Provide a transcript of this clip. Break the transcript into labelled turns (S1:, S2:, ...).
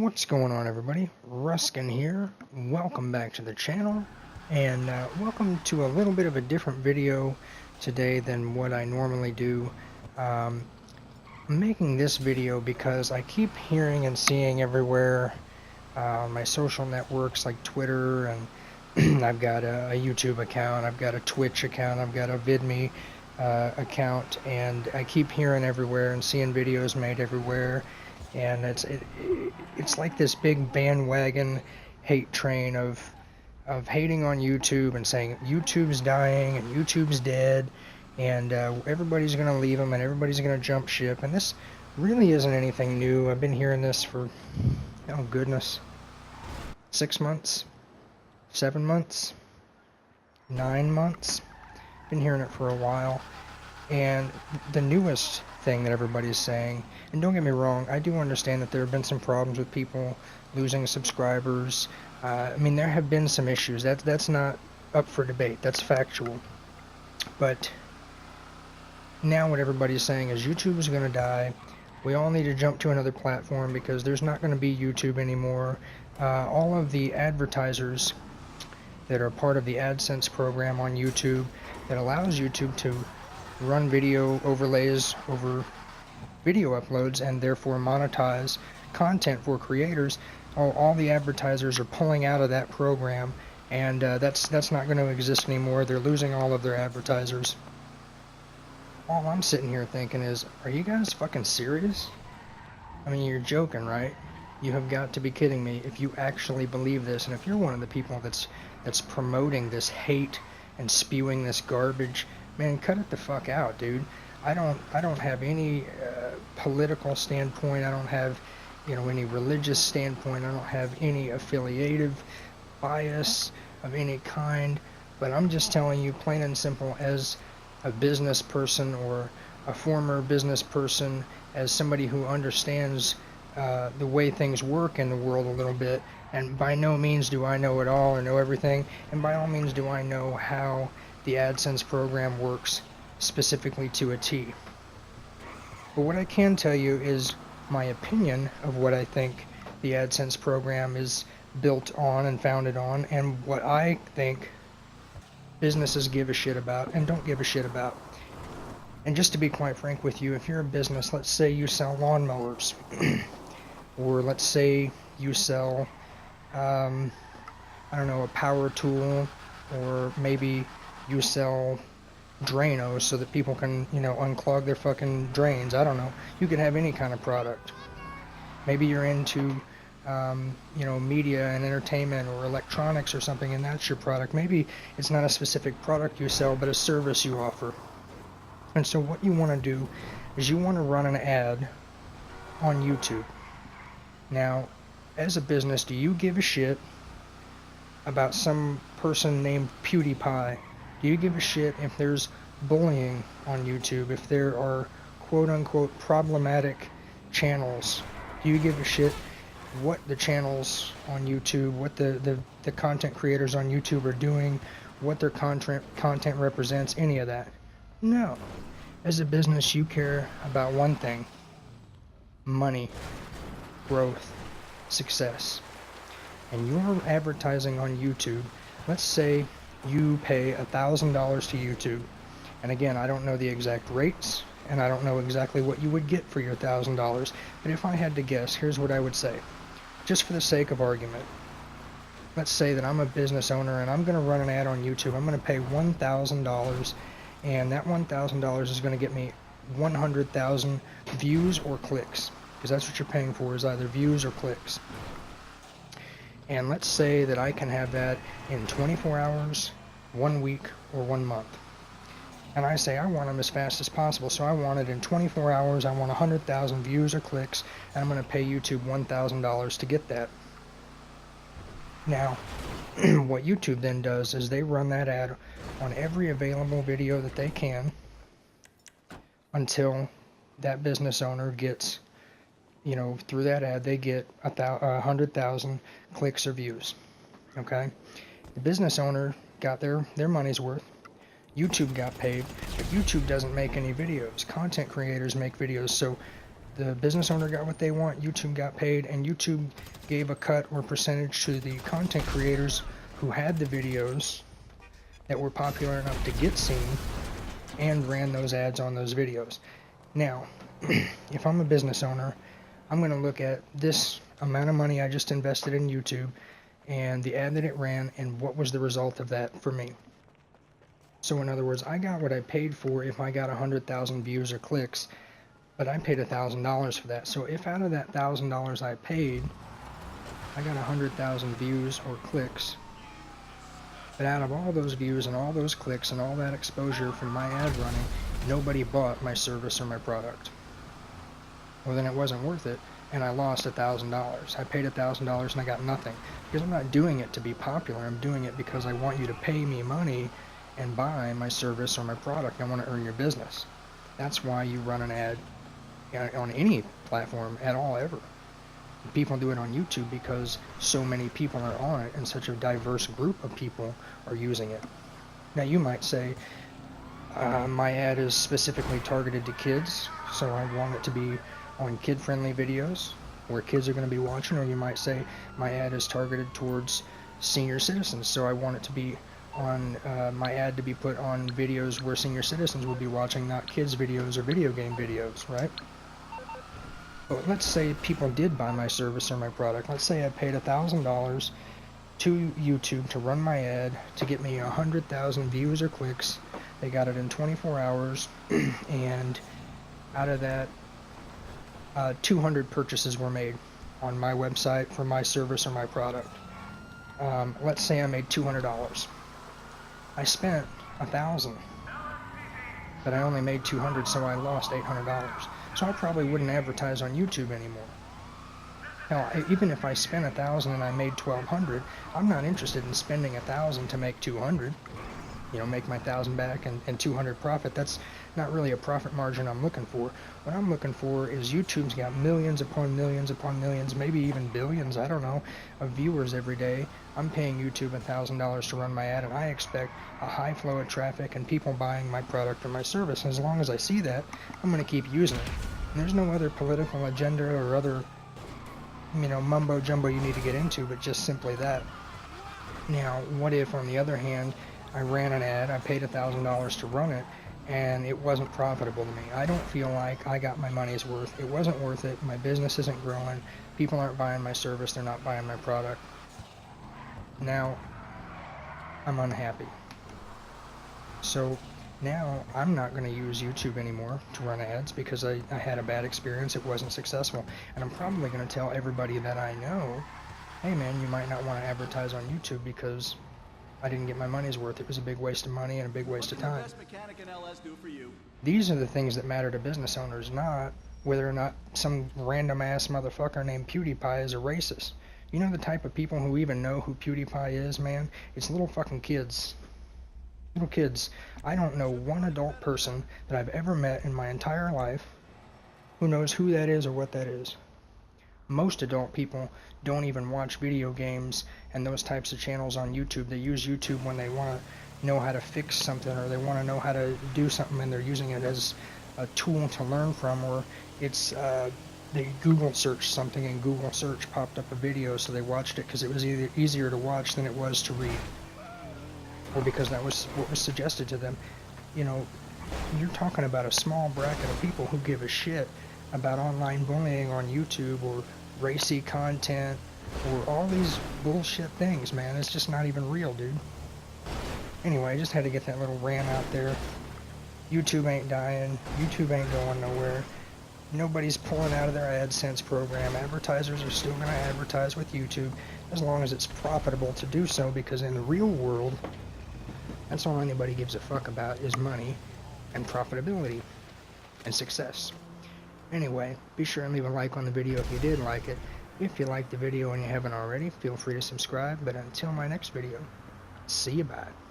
S1: What's going on, everybody? Ruskin here. Welcome back to the channel, and welcome to a little bit of a different video today than what I normally do. I'm making this video because I keep hearing and seeing everywhere on my social networks like Twitter, and I've got a YouTube account, I've got a Twitch account, I've got a Vidme account, and I keep hearing everywhere and seeing videos made everywhere. And it's like this big bandwagon hate train of hating on YouTube and saying YouTube's dying and YouTube's dead, and everybody's going to leave them and everybody's going to jump ship. And this really isn't anything new. I've been hearing this for, oh goodness, 6 months, 7 months, 9 months. Been hearing it for a while. And the newest thing that everybody's saying, and don't get me wrong, I do understand that there have been some problems with people losing subscribers. I mean, there have been some issues. That's not up for debate. That's factual. But now what everybody's saying is YouTube is going to die. We all need to jump to another platform because there's not going to be YouTube anymore. All of the advertisers that are part of the AdSense program on YouTube that allows YouTube to run video overlays over video uploads and therefore monetize content for creators, all the advertisers are pulling out of that program, and that's not going to exist anymore. They're losing all of their advertisers. All I'm sitting here thinking is, are you guys fucking serious? I mean, you're joking, right? You have got to be kidding me if you actually believe this, and if you're one of the people that's promoting this hate and spewing this garbage. Man, cut it the fuck out, dude. I don't have any political standpoint. I don't have, any religious standpoint. I don't have any affiliative bias of any kind. But I'm just telling you, plain and simple, as a business person or a former business person, as somebody who understands the way things work in the world a little bit. And by no means do I know it all or know everything. And by all means do I know how the AdSense program works specifically to a T. But what I can tell you is my opinion of what I think the AdSense program is built on and founded on, and what I think businesses give a shit about and don't give a shit about. And just to be quite frank with you, if you're a business, let's say you sell lawnmowers, or let's say you sell, I don't know, a power tool, or maybe you sell Drainos so that people can, unclog their fucking drains. I don't know. You could have any kind of product. Maybe you're into, media and entertainment or electronics or something, and that's your product. Maybe it's not a specific product you sell, but a service you offer. And so what you want to do is you want to run an ad on YouTube. Now, as a business, do you give a shit about some person named PewDiePie? Do you give a shit if there's bullying on YouTube, if there are quote-unquote problematic channels? Do you give a shit what the channels on YouTube, what the content creators on YouTube are doing, what their content represents, any of that? No. As a business, you care about one thing: money, growth, success. And you're advertising on YouTube. Let's say you pay $1,000 to YouTube, and again, I don't know the exact rates, and I don't know exactly what you would get for your $1,000, but if I had to guess, here's what I would say, just for the sake of argument. Let's say that I'm a business owner and I'm going to run an ad on YouTube. I'm going to pay $1,000, and that $1,000 is going to get me 100,000 views or clicks, because that's what you're paying for, is either views or clicks. And let's say that I can have that in 24 hours, 1 week, or 1 month. And I say I want them as fast as possible, so I want it in 24 hours, I want 100,000 views or clicks, and I'm going to pay YouTube $1,000 to get that. Now, what YouTube then does is they run that ad on every available video that they can until that business owner gets, through that ad, they get 100,000 clicks or views. Okay? The business owner got their money's worth. YouTube got paid, but YouTube doesn't make any videos. Content creators make videos, so The business owner got what they want, YouTube got paid, and YouTube gave a cut or percentage to the content creators who had the videos that were popular enough to get seen and ran those ads on those videos. Now, if I'm a business owner, I'm going to look at this amount of money I just invested in YouTube and the ad that it ran and what was the result of that for me. So in other words, I got what I paid for if I got 100,000 views or clicks, but I paid $1,000 for that. So if out of that $1,000 I paid, I got 100,000 views or clicks, but out of all those views and all those clicks and all that exposure from my ad running, nobody bought my service or my product. Well, then it wasn't worth it, and I lost $1,000. I paid $1,000 and I got nothing. Because I'm not doing it to be popular. I'm doing it because I want you to pay me money and buy my service or my product. I want to earn your business. That's why you run an ad on any platform at all, ever. People do it on YouTube because so many people are on it and such a diverse group of people are using it. Now you might say, my ad is specifically targeted to kids, so I want it to be on kid-friendly videos where kids are going to be watching. Or you might say, my ad is targeted towards senior citizens, so I want it to be on my ad to be put on videos where senior citizens will be watching, not kids videos or video game videos, right? But let's say people did buy my service or my product. Let's say I paid $1,000 to YouTube to run my ad to get me 100,000 views or clicks. They got it in 24 hours, and out of that, 200 purchases were made on my website for my service or my product. Let's say I made $200. I spent $1,000, but I only made 200, so I lost $800. So I probably wouldn't advertise on YouTube anymore. Now, even if I spent $1,000 and I made $1,200, I'm not interested in spending $1,000 to make $200. You know, make my $1,000 back and 200 profit. That's not really a profit margin I'm looking for. What I'm looking for is YouTube's got millions upon millions upon millions, maybe even billions, I don't know, of viewers every day. I'm paying YouTube $1,000 to run my ad, and I expect a high flow of traffic and people buying my product or my service. And as long as I see that, I'm going to keep using it. And there's no other political agenda or other, mumbo jumbo you need to get into, but just simply that. Now, what if, on the other hand, I ran an ad, I paid $1,000 to run it, and it wasn't profitable to me? I don't feel like I got my money's worth. It wasn't worth it. My business isn't growing. People aren't buying my service. They're not buying my product. Now, I'm unhappy. So now I'm not going to use YouTube anymore to run ads because I had a bad experience. It wasn't successful. And I'm probably going to tell everybody that I know, hey man, you might not want to advertise on YouTube because I didn't get my money's worth. It was a big waste of money and a big waste of time. These are the things that matter to business owners, not whether or not some random ass motherfucker named PewDiePie is a racist. You know the type of people who even know who PewDiePie is, man? It's little fucking kids. Little kids. I don't know one adult person that I've ever met in my entire life who knows who that is or what that is. Most adult people don't even watch video games and those types of channels on YouTube. They use YouTube when they want to know how to fix something, or they want to know how to do something, and they're using it as a tool to learn from, or it's they Google searched something and Google search popped up a video, so they watched it because it was either easier to watch than it was to read, or because that was what was suggested to them. You know, you're talking about a small bracket of people who give a shit about online bullying on YouTube, or racy content, or all these bullshit things, man. It's just not even real, dude. Anyway, I just had to get that little rant out there. YouTube ain't dying. YouTube ain't going nowhere. Nobody's pulling out of their AdSense program. Advertisers are still going to advertise with YouTube as long as it's profitable to do so, because in the real world, that's all anybody gives a fuck about is money and profitability and success. Anyway, be sure and leave a like on the video if you did like it. If you liked the video and you haven't already, feel free to subscribe. But until my next video, see you, bye.